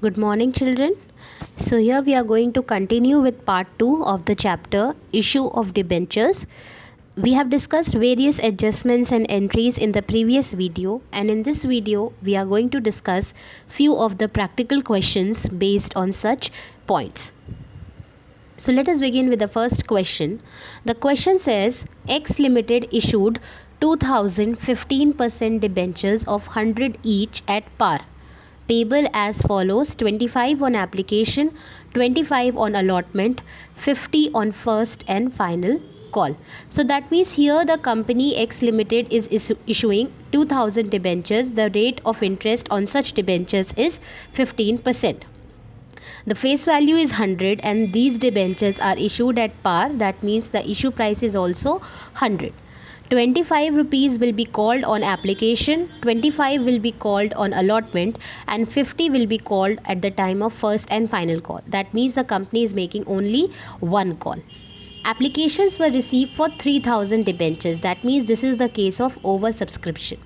Good morning, children. So, here we are going to continue with part 2 of the chapter Issue of Debentures. We have discussed various adjustments and entries in the previous video, and in this video, we are going to discuss few of the practical questions based on such points. So, let us begin with the first question. The question says X Limited issued 2015% debentures of 100 each at par, payable as follows: 25 on application, 25 on allotment, 50 on first and final call. So that means here the company X Limited is issuing 2000 debentures. The rate of interest on such debentures is 15%. The face value is 100 and these debentures are issued at par. That means the issue price is also 100. 25 rupees will be called on application, 25 will be called on allotment, and 50 will be called at the time of first and final call. That means the company is making only one call. Applications were received for 3000 debentures. That means this is the case of oversubscription.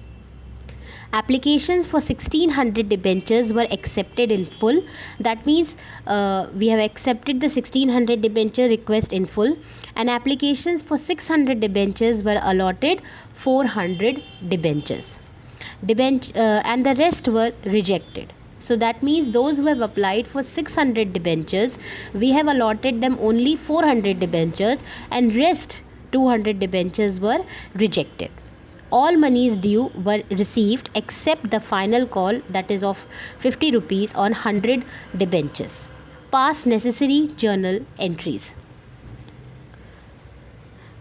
Applications for 1600 debentures were accepted in full. That means we have accepted the 1600 debenture request in full, and applications for 600 debentures were allotted 400 debentures. And the rest were rejected. So that means those who have applied for 600 debentures, we have allotted them only 400 debentures, and rest 200 debentures were rejected. All monies due were received except the final call, that is of 50 rupees on 100 debentures. Pass necessary journal entries.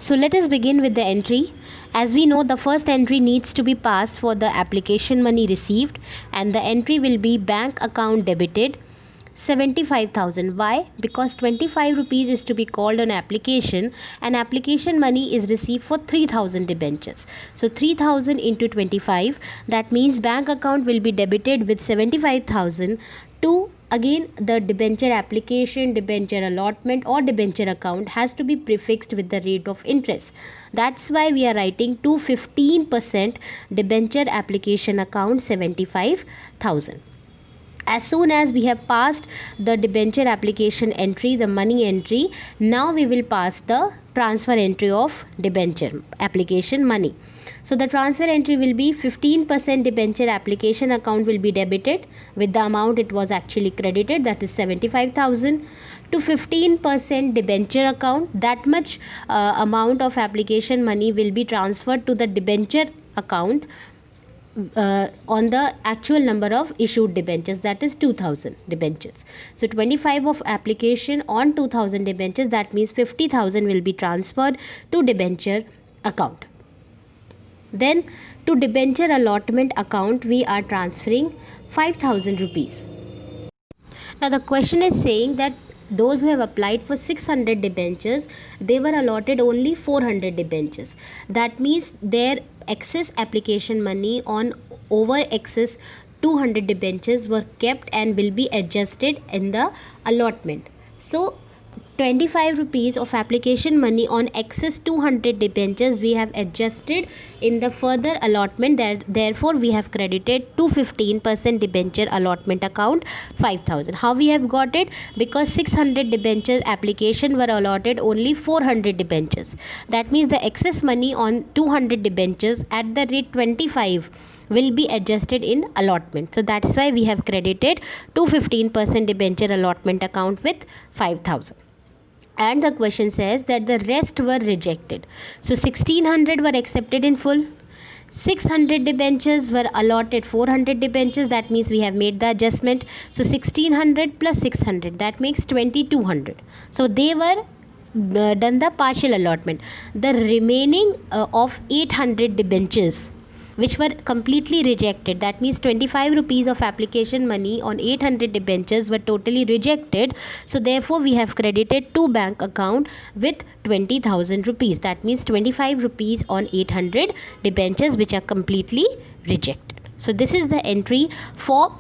So let us begin with the entry. As we know, the first entry needs to be passed for the application money received, and the entry will be bank account debited 75,000. Why? Because 25 rupees is to be called on application, and application money is received for 3000 debentures. So 3000 into 25, that means bank account will be debited with 75,000 to, again, the debenture application, debenture allotment or debenture account has to be prefixed with the rate of interest. That's why we are writing to 15% debenture application account 75,000. As soon as we have passed the debenture application entry, the money entry, now we will pass the transfer entry of debenture application money. So the transfer entry will be 15% debenture application account will be debited with the amount it was actually credited, that is 75,000, to 15% debenture account. That much amount of application money will be transferred to the debenture account on the actual number of issued debentures, that is 2000 debentures. So 25 of application on 2000 debentures, that means 50,000 will be transferred to debenture account. Then to debenture allotment account we are transferring 5,000 rupees. Now the question is saying that those who have applied for 600 debentures, they were allotted only 400 debentures. That means their excess application money on over excess 200 debentures were kept and will be adjusted in the allotment. So 25 rupees of application money on excess 200 debentures we have adjusted in the further allotment, that therefore we have credited to 15% debenture allotment account 5,000. How we have got it? Because 600 debentures application were allotted only 400 debentures. That means the excess money on 200 debentures at the rate 25 will be adjusted in allotment. So that's why we have credited to 15% debenture allotment account with 5,000. And the question says that the rest were rejected. So 1600 were accepted in full. 600 debentures were allotted 400 debentures. That means we have made the adjustment. So 1600 plus 600, that makes 2200. So they were done the partial allotment. The remaining of 800 debentures which were completely rejected, that means 25 rupees of application money on 800 debentures were totally rejected. So therefore we have credited to bank account with 20,000 rupees. That means 25 rupees on 800 debentures which are completely rejected. So this is the entry for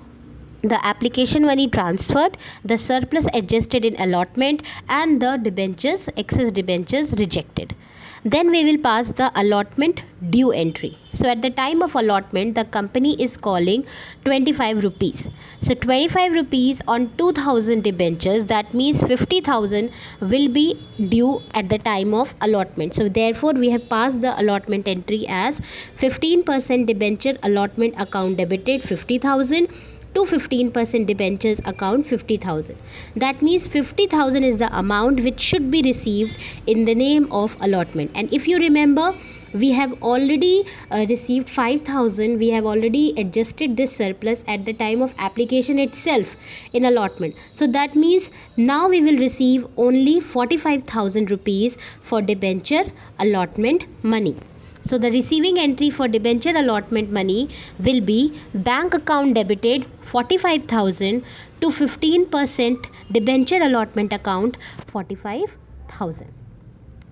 the application money transferred, the surplus adjusted in allotment, and the debentures, excess debentures rejected. Then we will pass the allotment due entry. So at the time of allotment, the company is calling 25 rupees. So 25 rupees on 2000 debentures, that means 50,000 will be due at the time of allotment. So therefore we have passed the allotment entry as 15% debenture allotment account debited 50,000 to 15% debentures account 50,000. That means 50,000 is the amount which should be received in the name of allotment. And if you remember, we have already received 5,000. We have already adjusted this surplus at the time of application itself in allotment. So that means now we will receive only 45,000 rupees for debenture allotment money. So the receiving entry for debenture allotment money will be bank account debited 45,000 to 15% debenture allotment account 45,000.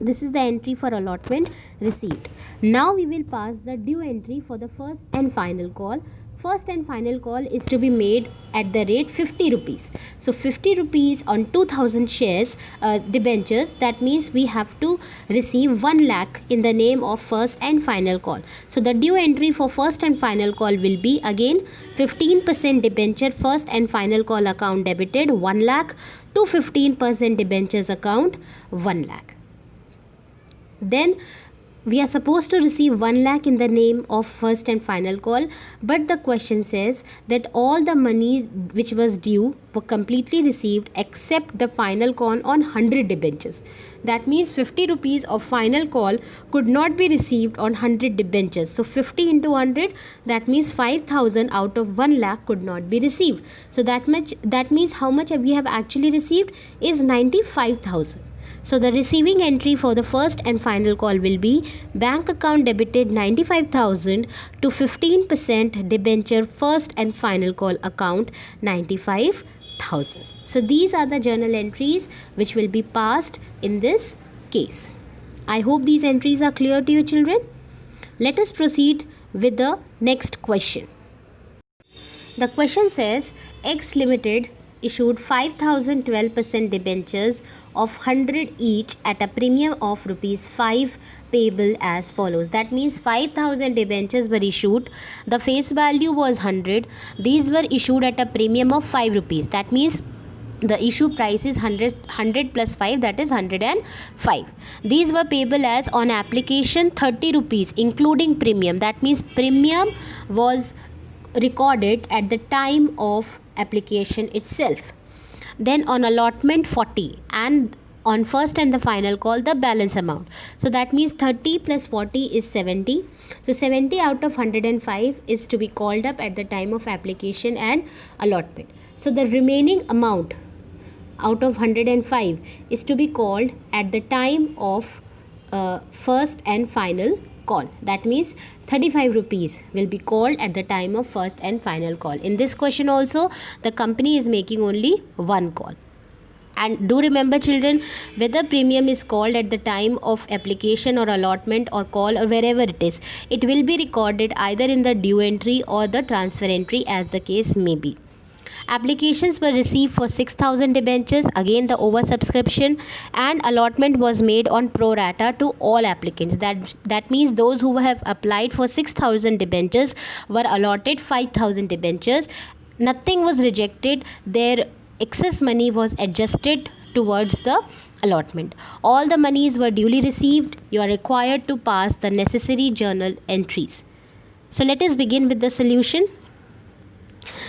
This is the entry for allotment received. Now we will pass the due entry for the first and final call. First and final call is to be made at the rate 50 rupees. So 50 rupees on 2000 shares debentures, that means we have to receive 1 lakh in the name of first and final call. So the due entry for first and final call will be again 15% debenture first and final call account debited 1 lakh to 15% debentures account 1 lakh. Then we are supposed to receive 1 lakh in the name of first and final call, but the question says that all the money which was due were completely received except the final call on 100 debentures. That means 50 rupees of final call could not be received on 100 debentures. So 50 into 100, that means 5,000 out of 1 lakh could not be received. So that means how much we have actually received is 95,000. So the receiving entry for the first and final call will be bank account debited 95,000 to 15% debenture first and final call account 95,000. So these are the journal entries which will be passed in this case. I hope these entries are clear to you, children. Let us proceed with the next question. The question says X Limited issued 5,012% debentures of 100 each at a premium of rupees 5 payable as follows. That means 5,000 debentures were issued. The face value was 100. These were issued at a premium of 5 rupees. That means the issue price is 100 plus 5, that is 105. These were payable as on application 30 rupees including premium. That means premium was recorded at the time of application itself. Then on allotment 40, and on first and the final call the balance amount. So that means 30 plus 40 is 70. So 70 out of 105 is to be called up at the time of application and allotment. So the remaining amount out of 105 is to be called at the time of first and final call. That means 35 rupees will be called at the time of first and final call. In this question also, the company is making only one call. And do remember, children, whether premium is called at the time of application or allotment or call or wherever it is, it will be recorded either in the due entry or the transfer entry as the case may be. Applications were received for 6,000 debentures, again the oversubscription, and allotment was made on pro rata to all applicants. That means those who have applied for 6,000 debentures were allotted 5,000 debentures. Nothing was rejected. Their excess money was adjusted towards the allotment. All the monies were duly received. You are required to pass the necessary journal entries. So let us begin with the solution.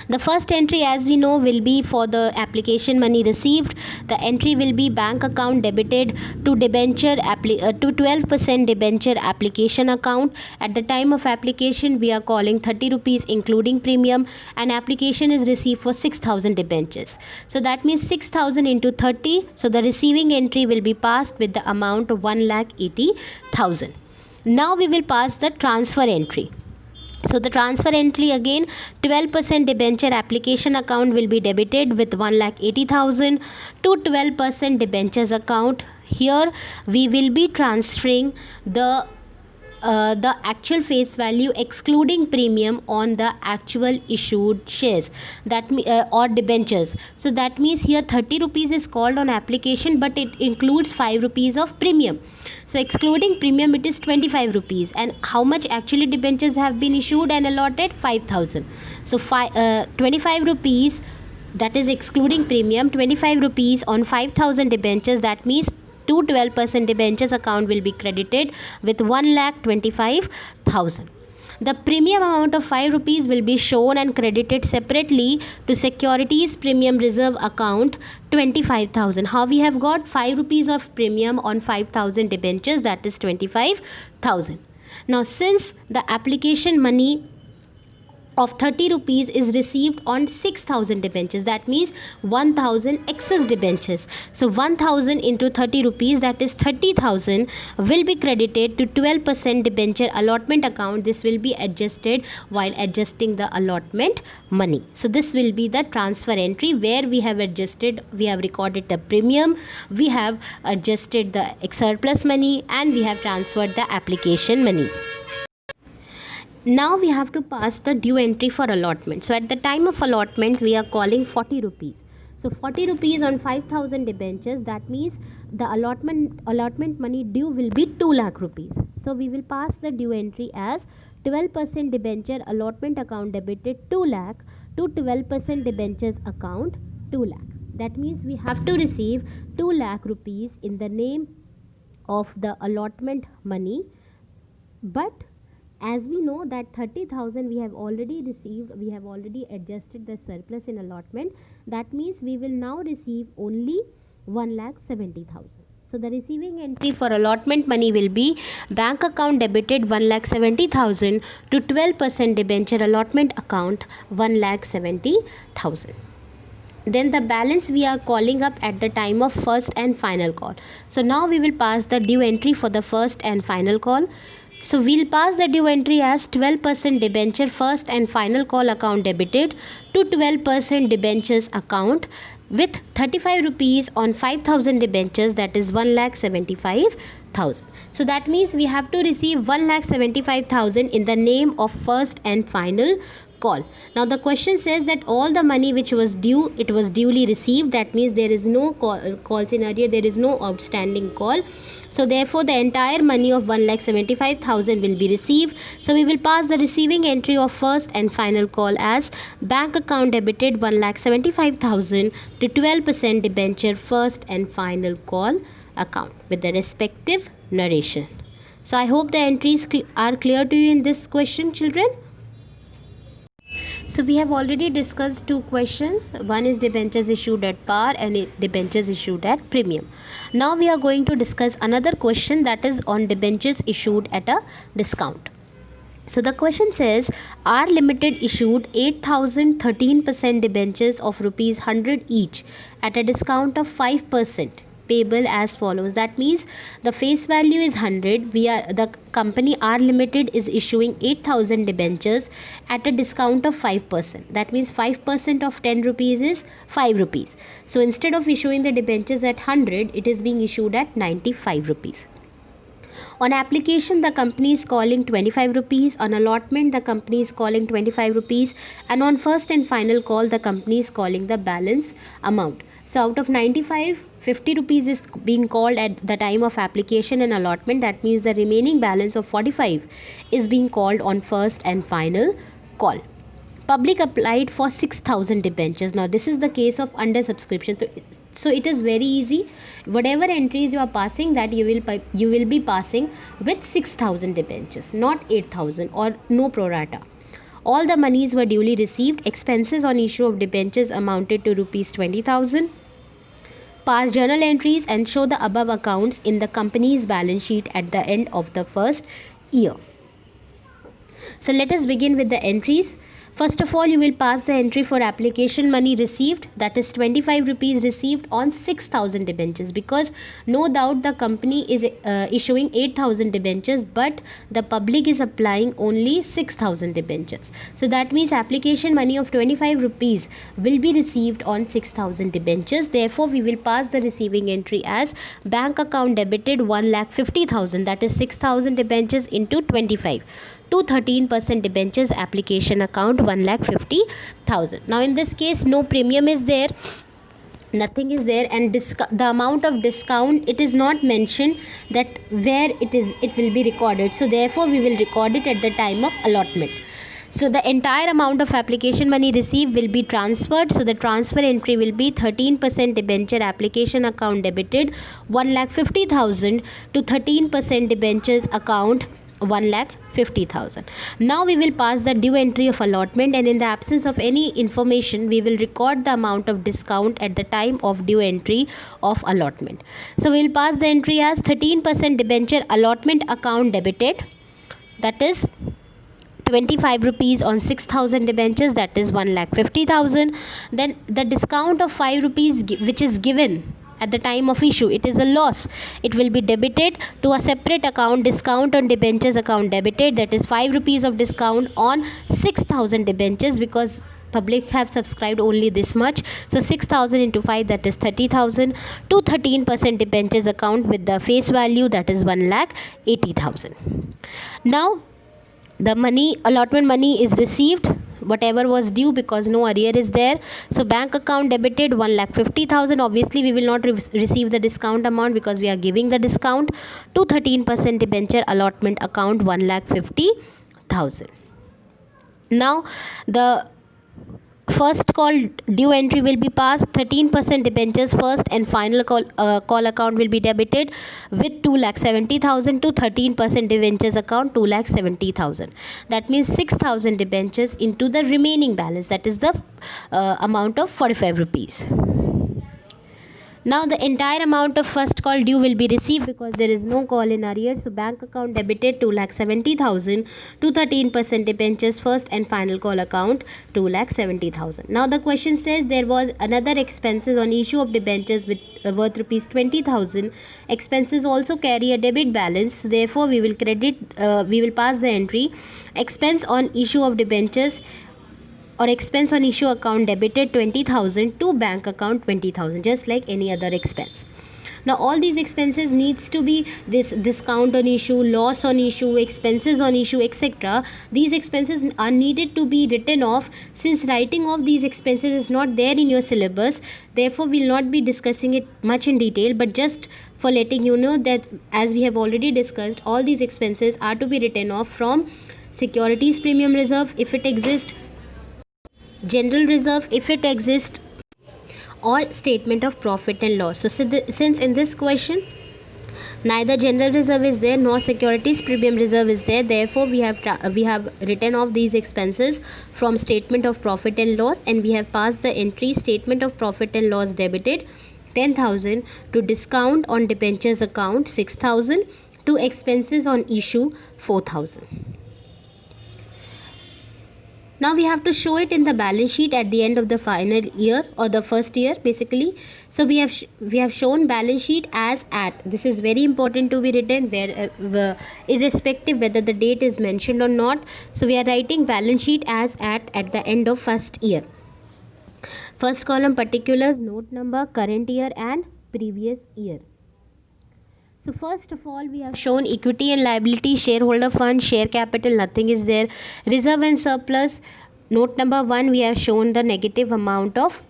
The first entry, as we know, will be for the application money received. The entry will be bank account debited to debenture to 12% debenture application account. At the time of application, we are calling 30 rupees including premium, and application is received for 6,000 debentures. So that means 6,000 into 30. So the receiving entry will be passed with the amount of 1,80,000. Now we will pass the transfer entry. So the transfer entry, again 12% debenture application account will be debited with 1,80,000 to 12% debentures account. Here we will be transferring the the actual face value excluding premium on the actual issued shares or debentures. So that means here 30 rupees is called on application, but it includes 5 rupees of premium. So excluding premium, it is 25 rupees. And how much actually debentures have been issued and allotted? 5,000. So 25 rupees, that is excluding premium, 25 rupees on 5,000 debentures. That means 12% debentures account will be credited with 1,25,000. The premium amount of 5 rupees will be shown and credited separately to securities premium reserve account 25,000. How we have got 5 rupees of premium on 5,000 debentures, that is 25,000. Now since the application money of 30 rupees is received on 6,000 debentures, that means 1,000 excess debentures. So 1,000 into 30 rupees, that is 30,000, will be credited to 12% debenture allotment account. This will be adjusted while adjusting the allotment money. So this will be the transfer entry where we have recorded the premium, we have adjusted the surplus money, and we have transferred the application money. Now we have to pass the due entry for allotment. So at the time of allotment, we are calling 40 rupees. So 40 rupees on 5,000 debentures, that means the allotment money due will be 2 lakh rupees. So we will pass the due entry as 12% debenture allotment account debited 2 lakh to 12% debentures account 2 lakh. That means we have to receive 2 lakh rupees in the name of the allotment money, but as we know that 30,000 we have already received, we have already adjusted the surplus in allotment. That means we will now receive only 1,70,000. So the receiving entry for allotment money will be bank account debited 1,70,000 to 12% debenture allotment account 1,70,000. Then the balance we are calling up at the time of first and final call. So now we will pass the due entry for the first and final call. So we'll pass the due entry as 12% debenture first and final call account debited to 12% debentures account with 35 rupees on 5,000 debentures, that is 1,75,000. So that means we have to receive 1,75,000 in the name of first and final call. Now the question says that all the money which was due, it was duly received. That means there is no call scenario, there is no outstanding call. So therefore the entire money of 1,75,000 will be received. So we will pass the receiving entry of first and final call as bank account debited 1,75,000 to 12% debenture first and final call account with the respective narration. So I hope the entries are clear to you in this question, children. So we have already discussed two questions. One is debentures issued at par and debentures issued at premium. Now we are going to discuss another question, that is on debentures issued at a discount. So the question says, R Limited issued 8,013% debentures of rupees 100 each at a discount of 5%. Payable as follows. That means the face value is 100. The company R Limited is issuing 8,000 debentures at a discount of 5%. That means 5% of 10 rupees is 5 rupees. So instead of issuing the debentures at 100, it is being issued at 95 rupees. On application, the company is calling 25 rupees. On allotment, the company is calling 25 rupees. And on first and final call, the company is calling the balance amount. So out of 95, 50 rupees is being called at the time of application and allotment. That means the remaining balance of 45 is being called on first and final call. Public applied for 6,000 debentures. Now this is the case of under subscription. So it is very easy. Whatever entries you are passing, that you will be passing with 6,000 debentures, not 8,000 or no pro rata. All the monies were duly received. Expenses on issue of debentures amounted to rupees 20,000. Pass journal entries and show the above accounts in the company's balance sheet at the end of the first year. So let us begin with the entries. First of all, you will pass the entry for application money received, that is 25 rupees received on 6,000 debentures, because no doubt the company is issuing 8,000 debentures, but the public is applying only 6,000 debentures. So that means application money of 25 rupees will be received on 6,000 debentures. Therefore, we will pass the receiving entry as bank account debited 1,50,000, that is 6,000 debentures into 25. To 13% debentures application account 1,50,000. Now in this case no premium is there, nothing is there, and the amount of discount, it is not mentioned that where it will be recorded. So therefore we will record it at the time of allotment. So the entire amount of application money received will be transferred. So the transfer entry will be 13% debenture application account debited 1,50,000 to 13% debentures account 1,50,000. Now we will pass the due entry of allotment, and in the absence of any information we will record the amount of discount at the time of due entry of allotment. So we will pass the entry as 13% debenture allotment account debited, that is 25 rupees on 6,000 debentures, that is 1,50,000. Then the discount of 5 rupees which is given at the time of issue, it is a loss, it will be debited to a separate account, discount on debentures account debited, that is 5 rupees of discount on 6,000 debentures, because public have subscribed only this much. So 6,000 into 5, that is 30,000, to 13% debentures account with the face value, that is 1,80,000. Now the money, allotment money is received, whatever was due, because no arrear is there. So bank account debited 1,50,000. Obviously we will not receive the discount amount because we are giving the discount. To 13% debenture allotment account 1,50,000. Now the first call due entry will be passed. 13% debentures first and final call account will be debited with 2,70,000 to 13% debentures account 2,70,000. That means 6,000 debentures into the remaining balance, that is the amount of 45 rupees. Now the entire amount of first call due will be received because there is no call in arrears. So bank account debited 2,70,000 to 13% debentures first and final call account 2,70,000. Now the question says there was another expenses on issue of debentures with worth rupees 20,000. Expenses also carry a debit balance. Therefore we will pass the entry expense on issue of debentures or expense on issue account debited 20,000 to bank account 20,000, just like any other expense. Now all these expenses needs to be this discount on issue, loss on issue, expenses on issue, etc. These expenses are needed to be written off. Since writing off these expenses is not there in your syllabus, therefore we will not be discussing it much in detail, but just for letting you know that as we have already discussed, all these expenses are to be written off from securities premium reserve if it exists, general reserve if it exists, or statement of profit and loss. So since in this question neither general reserve is there nor securities premium reserve is there, therefore we have written off these expenses from statement of profit and loss, and we have passed the entry statement of profit and loss debited 10,000 to discount on debentures account 6,000 to expenses on issue 4,000. Now we have to show it in the balance sheet at the end of the final year or the first year basically. So we have shown balance sheet as at. This is very important to be written where irrespective whether the date is mentioned or not. So we are writing balance sheet as at the end of first year. First column particulars, note number, current year and previous year. So first of all we have shown equity and liability, shareholder fund, share capital, nothing is there. Reserve and surplus, note number 1, we have shown the negative amount of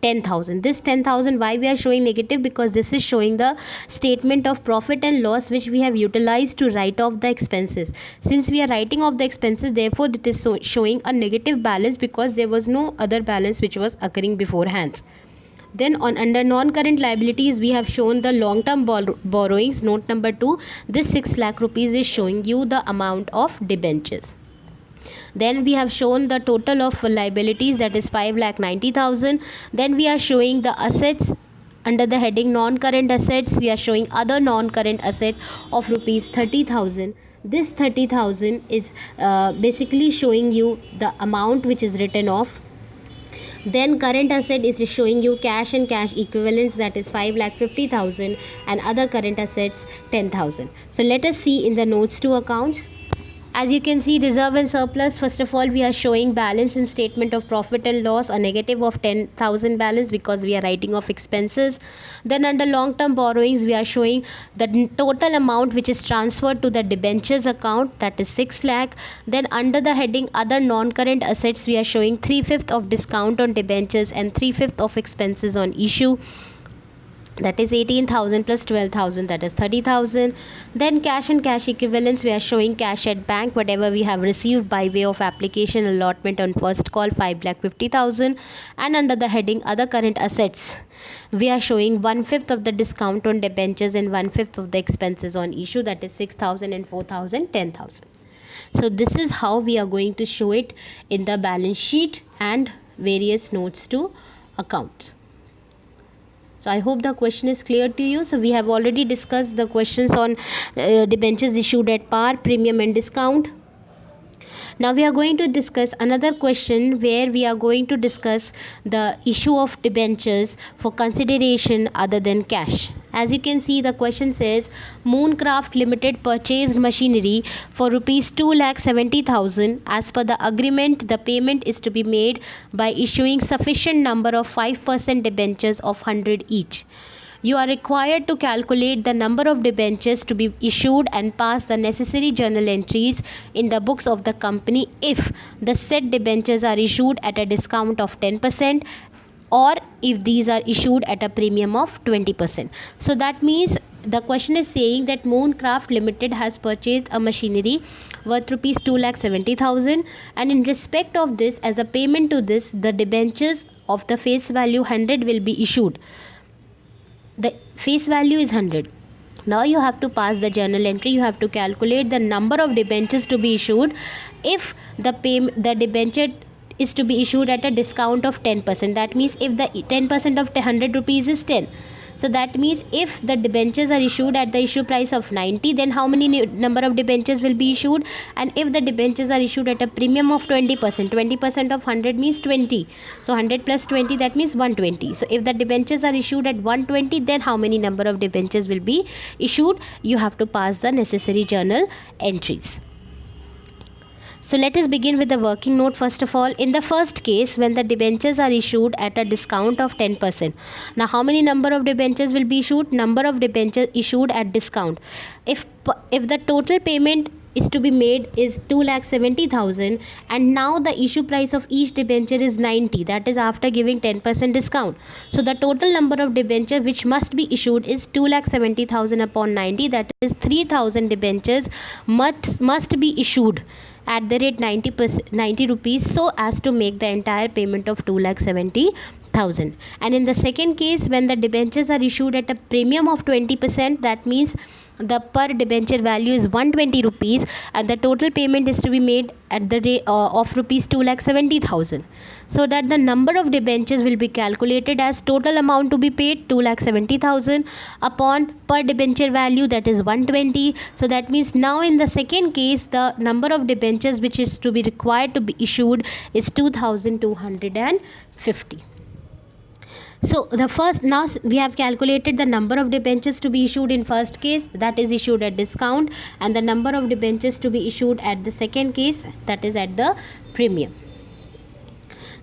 10,000. This 10,000, why we are showing negative? Because this is showing the statement of profit and loss which we have utilized to write off the expenses. Since we are writing off the expenses, therefore it is showing a negative balance because there was no other balance which was occurring beforehand. Then under non-current liabilities we have shown the long-term borrowings, note number 2. This 6 lakh rupees is showing you the amount of debentures. Then we have shown the total of liabilities, that is 5,90,000. Then we are showing the assets under the heading non-current assets. We are showing other non-current asset of rupees 30,000. This 30,000 is basically showing you the amount which is written off. Then current asset is showing you cash and cash equivalents, that is 5,50,000, and other current assets 10,000. So let us see in the notes to accounts. As you can see, reserve and surplus, first of all we are showing balance in statement of profit and loss, a negative of 10,000 balance because we are writing off expenses. Then under long term borrowings we are showing the total amount which is transferred to the debentures account, that is 6 lakh. Then under the heading other non-current assets we are showing 3/5 of discount on debentures and 3/5 of expenses on issue, that is 18,000 plus 12,000, that is 30,000. Then cash and cash equivalents, we are showing cash at bank, whatever we have received by way of application allotment on first call, 5,50,000. And under the heading other current assets we are showing 1/5 of the discount on debentures and 1/5 of the expenses on issue, that is 6,000 and 4,000, 10,000. So this is how we are going to show it in the balance sheet and various notes to accounts. So I hope the question is clear to you. So we have already discussed the questions on debentures issued at par, premium and discount. Now we are going to discuss another question where we are going to discuss the issue of debentures for consideration other than cash. As you can see, the question says Mooncraft Limited purchased machinery for rupees 2,70,000. As per the agreement, the payment is to be made by issuing sufficient number of 5% debentures of 100 each. You are required to calculate the number of debentures to be issued and pass the necessary journal entries in the books of the company if the said debentures are issued at a discount of 10% or if these are issued at a premium of 20%. So that means the question is saying that Mooncraft Limited has purchased a machinery worth rupees 2,70,000, and in respect of this, as a payment to this, the debentures of the face value 100 will be issued. The face value is 100. Now you have to pass the journal entry. You have to calculate the number of debentures to be issued if the debenture is to be issued at a discount of 10%. That means if the 10% of 100 rupees is 10. So that means if the debentures are issued at the issue price of 90, then how many number of debentures will be issued? And if the debentures are issued at a premium of 20%, 20% of 100 means 20. So 100 plus 20, that means 120. So if the debentures are issued at 120, then how many number of debentures will be issued? You have to pass the necessary journal entries. So let us begin with the working note first of all. In the first case, when the debentures are issued at a discount of 10%. Now how many number of debentures will be issued? Number of debentures issued at discount. If the total payment is to be made is 2,70,000 and now the issue price of each debenture is 90, that is after giving 10% discount. So the total number of debenture which must be issued is 2,70,000 upon 90, that is 3,000 debentures must be issued at the rate 90 rupees so as to make the entire payment of 2,70,000. And in the second case, when the debentures are issued at a premium of 20%, that means the per debenture value is 120 rupees and the total payment is to be made at the rate of rupees 2,70,000. So that the number of debentures will be calculated as total amount to be paid 2,70,000 upon per debenture value, that is 120. So that means now in the second case, the number of debentures which is to be required to be issued is 2,250. So now we have calculated the number of debentures to be issued in first case, that is issued at discount, and the number of debentures to be issued at the second case, that is at the premium.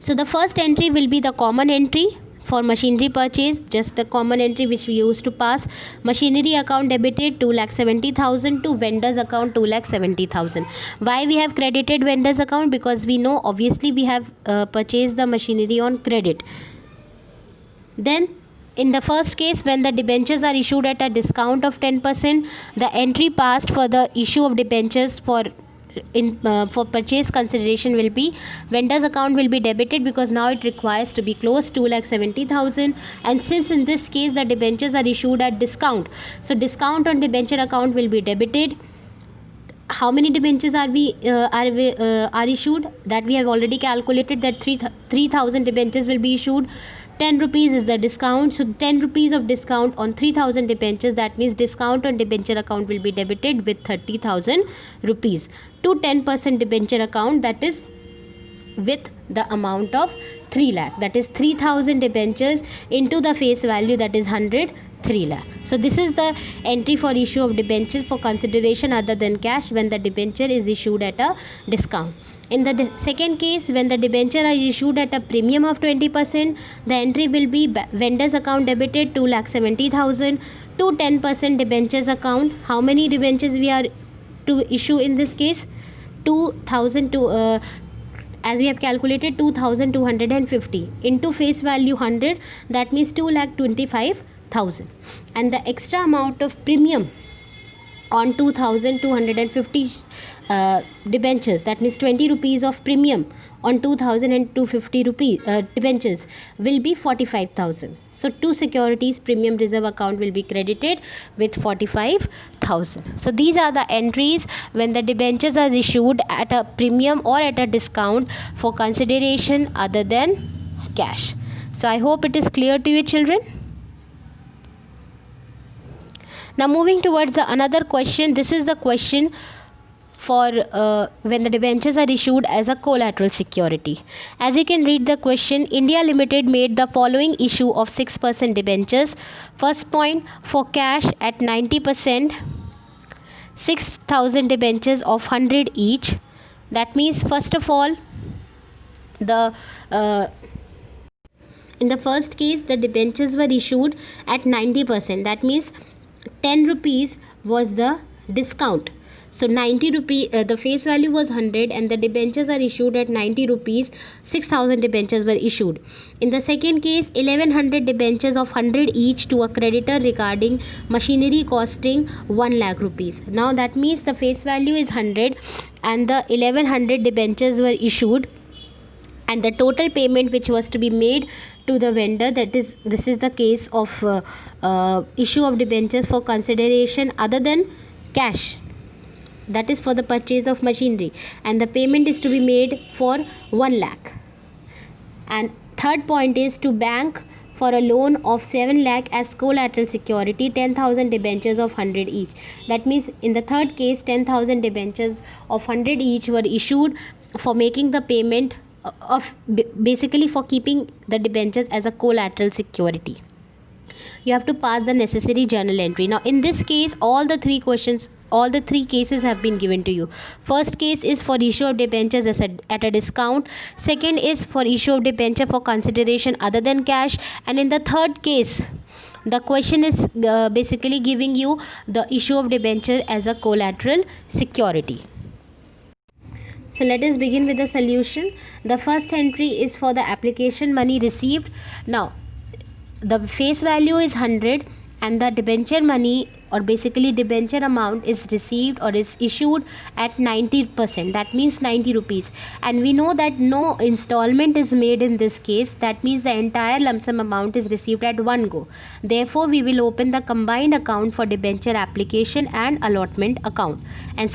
So the first entry will be the common entry for machinery purchase, just the common entry which we used to pass. Machinery account debited 2,70,000 to vendors account 2,70,000. Why we have credited vendors account? Because we know obviously we have purchased the machinery on credit. Then in the first case, when the debentures are issued at a discount of 10%, the entry passed for the issue of debentures for purchase consideration will be vendors account will be debited, because now it requires to be closed 2,70,000, and since in this case the debentures are issued at discount, so discount on debenture account will be debited. How many debentures are issued? That we have already calculated, that 3,000 debentures will be issued. 10 rupees is the discount. So 10 rupees of discount on 3,000 debentures, that means discount on debenture account will be debited with 30,000 rupees to 10% debenture account, that is with the amount of 3 lakh, that is 3,000 debentures into the face value, that is 100, 3 lakh. So this is the entry for issue of debentures for consideration other than cash when the debenture is issued at a discount. In the second case, when the debenture are issued at a premium of 20%, the entry will be vendor's account debited 2,70,000 to 10% debentures account. How many debentures we are to issue in this case? 2,000 to as we have calculated 2,250 into face value 100, that means 2,25,000, and the extra amount of premium on 2,250 debentures, that means 20 rupees of premium on 2,250 rupees debentures will be 45,000. So two securities premium reserve account will be credited with 45,000. So these are the entries when the debentures are issued at a premium or at a discount for consideration other than cash. So I hope it is clear to you, children. Now moving towards the another question. This is the question for when the debentures are issued as a collateral security. As you can read the question, India Limited made the following issue of 6% debentures. First point, for cash at 90%, 6,000 debentures of 100 each. That means first of all, the in the first case the debentures were issued at 90%. That means 10 rupees was the discount. So 90 rupee, the face value was 100 and the debentures are issued at 90 rupees. 6,000 debentures were issued. In the second case, 1100 debentures of 100 each to a creditor regarding machinery costing 1 lakh rupees. Now that means the face value is 100 and the 1100 debentures were issued, and the total payment which was to be made to the vendor, that is, this is the case of issue of debentures for consideration other than cash, that is for the purchase of machinery, and the payment is to be made for 1 lakh. And third point is to bank for a loan of 7 lakh as collateral security, 10,000 debentures of 100 each. That means in the third case 10,000 debentures of 100 each were issued for making the payment of basically for keeping the debentures as a collateral security. You have to pass the necessary journal entry. Now in this case all the three cases have been given to you. First case is for issue of debentures at a discount. Second is for issue of debenture for consideration other than cash. And in the third case, the question is basically giving you the issue of debenture as a collateral security. So let us begin with the solution. The first entry is for the application money received. Now the face value is 100 and the debenture money or basically debenture amount is received or is issued at 90%, that means 90 rupees, and we know that no installment is made in this case. That means the entire lump sum amount is received at one go. Therefore we will open the combined account for debenture application and allotment account, and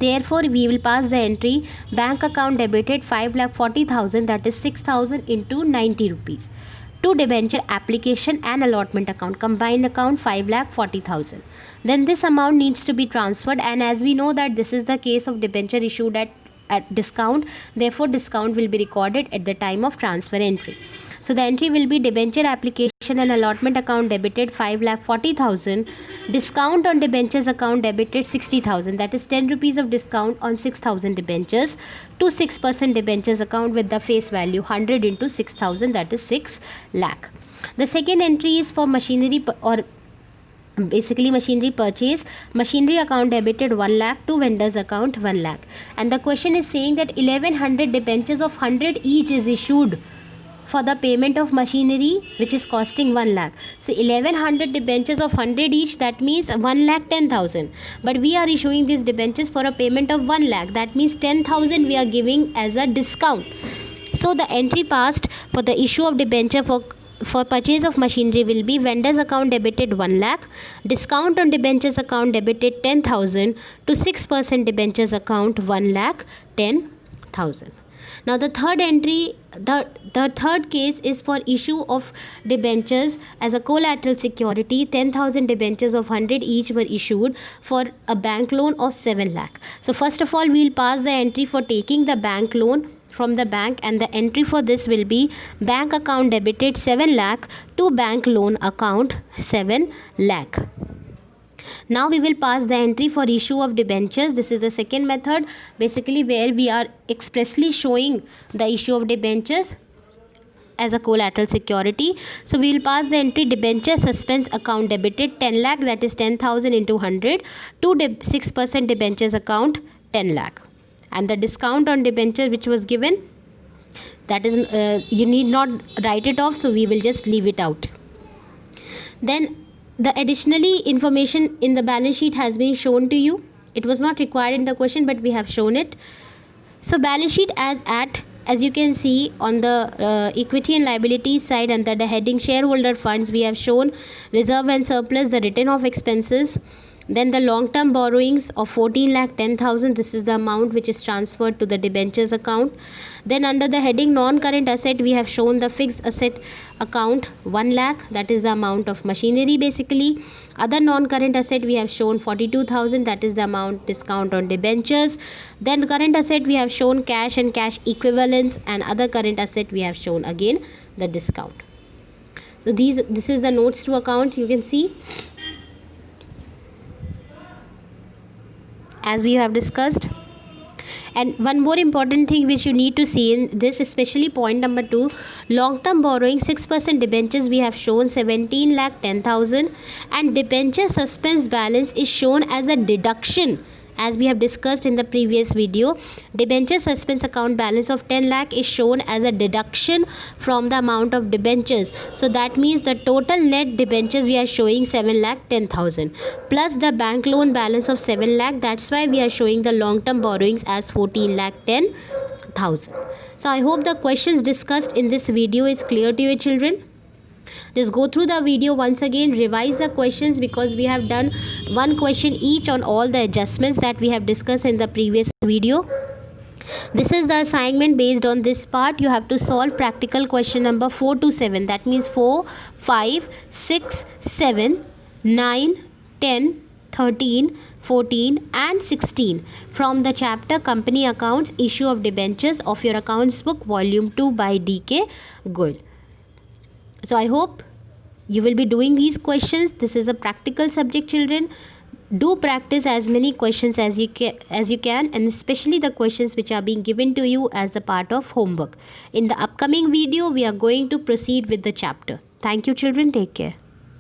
therefore we will pass the entry bank account debited 5,40,000, that is 6,000 into 90 rupees, to debenture application and allotment account, combined account 5,40,000. Then this amount needs to be transferred, and as we know that this is the case of debenture issued at discount, therefore discount will be recorded at the time of transfer entry. So the entry will be debenture application and allotment account debited 5,40,000, discount on debentures account debited 60,000, that is 10 rupees of discount on 6,000 debentures, to 6% debentures account with the face value 100 into 6,000, that is 6 lakh. The second entry is for machinery or basically machinery purchase. Machinery account debited 1 lakh to vendors account 1 lakh, and the question is saying that 1100 debentures of 100 each is issued for the payment of machinery which is costing 1 lakh. So 1100 debentures of 100 each, that means 1,10,000, but we are issuing these debentures for a payment of 1 lakh, that means 10,000 we are giving as a discount. So the entry passed for the issue of debenture for purchase of machinery will be vendors account debited 1 lakh, discount on debentures account debited 10,000 to 6% debentures account 1,10,000. Now the third entry, the third case is for issue of debentures as a collateral security. 10,000 debentures of 100 each were issued for a bank loan of 7 lakh. So first of all, we'll pass the entry for taking the bank loan from the bank, and the entry for this will be bank account debited 7 lakh to bank loan account 7 lakh. Now we will pass the entry for issue of debentures. This is the second method, basically where we are expressly showing the issue of debentures as a collateral security. So we will pass the entry debenture suspense account debited 10 lakh, that is 10,000 into 100, to 6% debentures account 10 lakh. And the discount on debenture which was given, that is you need not write it off, so we will just leave it out. Then the additionally information in the balance sheet has been shown to you. It was not required in the question, but we have shown it. So balance sheet as you can see on the equity and liabilities side, under the heading shareholder funds, we have shown reserve and surplus, the written off expenses. Then the long term borrowings of 14 lakh 10,000, this is the amount which is transferred to the debentures account. Then under the heading non current asset, we have shown the fixed asset account 1 lakh, that is the amount of machinery basically. Other non current asset we have shown 42,000, that is the amount discount on debentures. Then current asset we have shown cash and cash equivalents, and other current asset we have shown again the discount. So this is the notes to account, you can see, as we have discussed. And one more important thing which you need to see in this, especially point number 2, long term borrowing 6% debentures we have shown 17 lakh 10,000, and debenture suspense balance is shown as a deduction. As we have discussed in the previous video, debenture suspense account balance of 10 lakh is shown as a deduction from the amount of debentures. So that means the total net debentures we are showing 7 lakh 10,000 plus the bank loan balance of 7 lakh. That's why we are showing the long term borrowings as 14 lakh 10,000. So I hope the questions discussed in this video is clear to you, children. Just go through the video once again, revise the questions, because we have done one question each on all the adjustments that we have discussed in the previous video. This is the assignment. Based on this part, you have to solve practical question number 4 to 7. That means 4, 5, 6, 7, 9, 10, 13, 14 and 16 from the chapter Company Accounts, Issue of Debentures of your accounts book, volume 2 by D.K. Goyal. So I hope you will be doing these questions. This is a practical subject, children. Do practice as many questions as you can, and especially the questions which are being given to you as the part of homework. In the upcoming video, we are going to proceed with the chapter. Thank you, children. Take care.